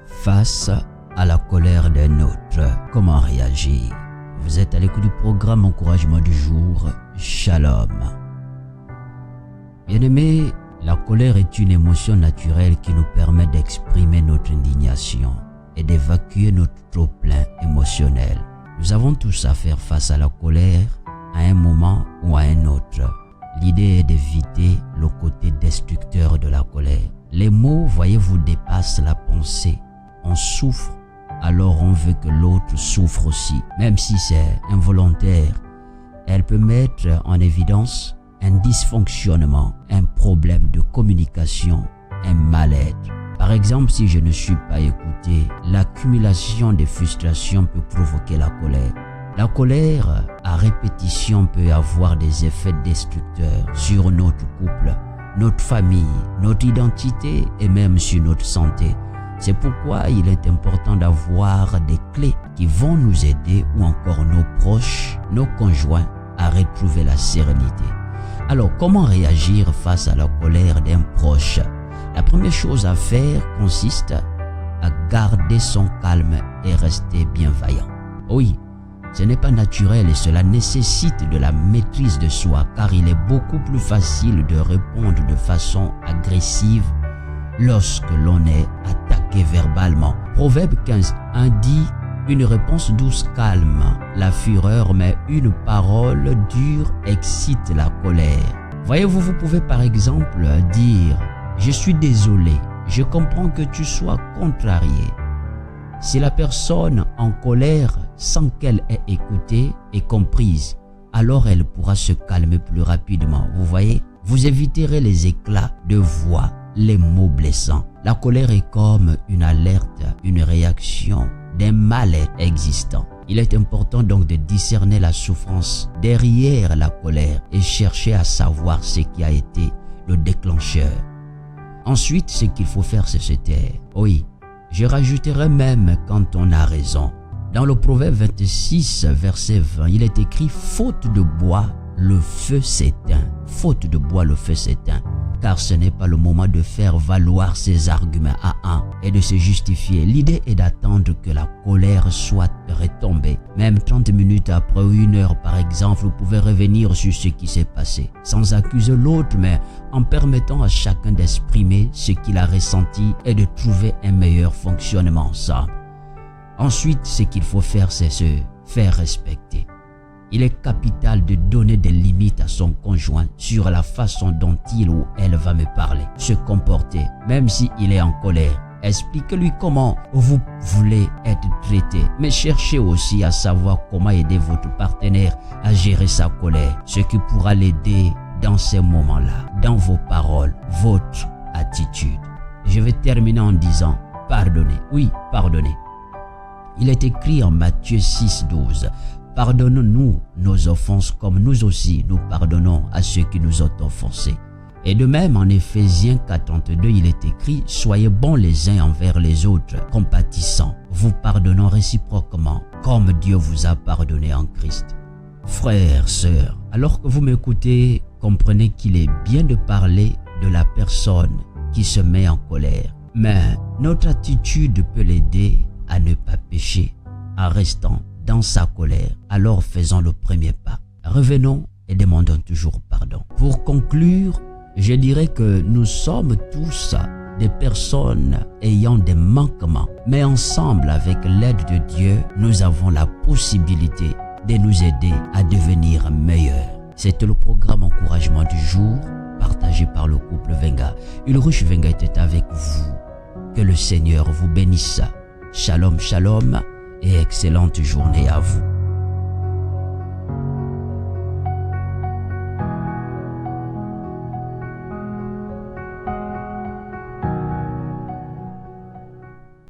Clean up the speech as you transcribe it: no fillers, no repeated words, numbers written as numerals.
Face à la colère d'un autre, comment réagir? Vous êtes à l'écoute du programme Encouragement du jour. Shalom. Bien-aimés, la colère est une émotion naturelle qui nous permet d'exprimer notre indignation et d'évacuer notre trop-plein émotionnel. Nous avons tous à faire face à la colère à un moment ou à un autre. L'idée est d'éviter le côté destructeur de la colère. Les mots, voyez-vous, dépassent la pensée. On souffre, alors on veut que l'autre souffre aussi. Même si c'est involontaire, elle peut mettre en évidence un dysfonctionnement, un problème de communication, un mal-être. Par exemple, si je ne suis pas écouté, l'accumulation de frustrations peut provoquer la colère. La colère, à répétition, peut avoir des effets destructeurs sur notre couple, notre famille, notre identité et même sur notre santé. C'est pourquoi il est important d'avoir des clés qui vont nous aider ou encore nos proches, nos conjoints à retrouver la sérénité. Alors, comment réagir face à la colère d'un proche? La première chose à faire consiste à garder son calme et rester bienveillant. Oui, ce n'est pas naturel et cela nécessite de la maîtrise de soi car il est beaucoup plus facile de répondre de façon agressive lorsque l'on est attaqué verbalement. Proverbe 15:1 dit « Une réponse douce calme la fureur, mais une parole dure excite la colère. » Voyez-vous, vous pouvez par exemple dire « Je suis désolé, je comprends que tu sois contrarié. » Si la personne en colère sent qu'elle est écoutée et comprise, alors elle pourra se calmer plus rapidement. Vous voyez, vous éviterez les éclats de voix, les mots blessants. La colère est comme une alerte, une réaction d'un mal-être existant. Il est important donc de discerner la souffrance derrière la colère et chercher à savoir ce qui a été le déclencheur. Ensuite, ce qu'il faut faire, c'est se taire. Oui, je rajouterai même quand on a raison. Dans le Proverbe 26, verset 20, il est écrit « Faute de bois, le feu s'éteint. Faute de bois, le feu s'éteint. » Car ce n'est pas le moment de faire valoir ses arguments à un et de se justifier. L'idée est d'attendre que la colère soit retombée. Même 30 minutes après ou 1 heure par exemple, vous pouvez revenir sur ce qui s'est passé. Sans accuser l'autre, mais en permettant à chacun d'exprimer ce qu'il a ressenti et de trouver un meilleur fonctionnement ensemble. Ensuite, ce qu'il faut faire, c'est se faire respecter. Il est capital de donner des limites à son conjoint sur la façon dont il ou elle va me parler, se comporter, même s'il est en colère. Expliquez-lui comment vous voulez être traité, mais cherchez aussi à savoir comment aider votre partenaire à gérer sa colère, ce qui pourra l'aider dans ces moments-là, dans vos paroles, votre attitude. Je vais terminer en disant « Pardonnez ». Oui, pardonnez. Il est écrit en Matthieu 6:12. Pardonnons-nous nos offenses comme nous aussi nous pardonnons à ceux qui nous ont offensés. Et de même en Éphésiens 4:32, il est écrit « Soyez bons les uns envers les autres, compatissants, vous pardonnant réciproquement, comme Dieu vous a pardonné en Christ. » Frères, sœurs, alors que vous m'écoutez, comprenez qu'il est bien de parler de la personne qui se met en colère. Mais notre attitude peut l'aider à ne pas pécher en restant dans sa colère. Alors faisons le premier pas. Revenons et demandons toujours pardon. Pour conclure, je dirais que nous sommes tous des personnes ayant des manquements. Mais ensemble, avec l'aide de Dieu, nous avons la possibilité de nous aider à devenir meilleurs. C'était le programme Encouragement du jour, partagé par le couple Venga. Ulrich Venga était avec vous. Que le Seigneur vous bénisse. Shalom, shalom et excellente journée à vous.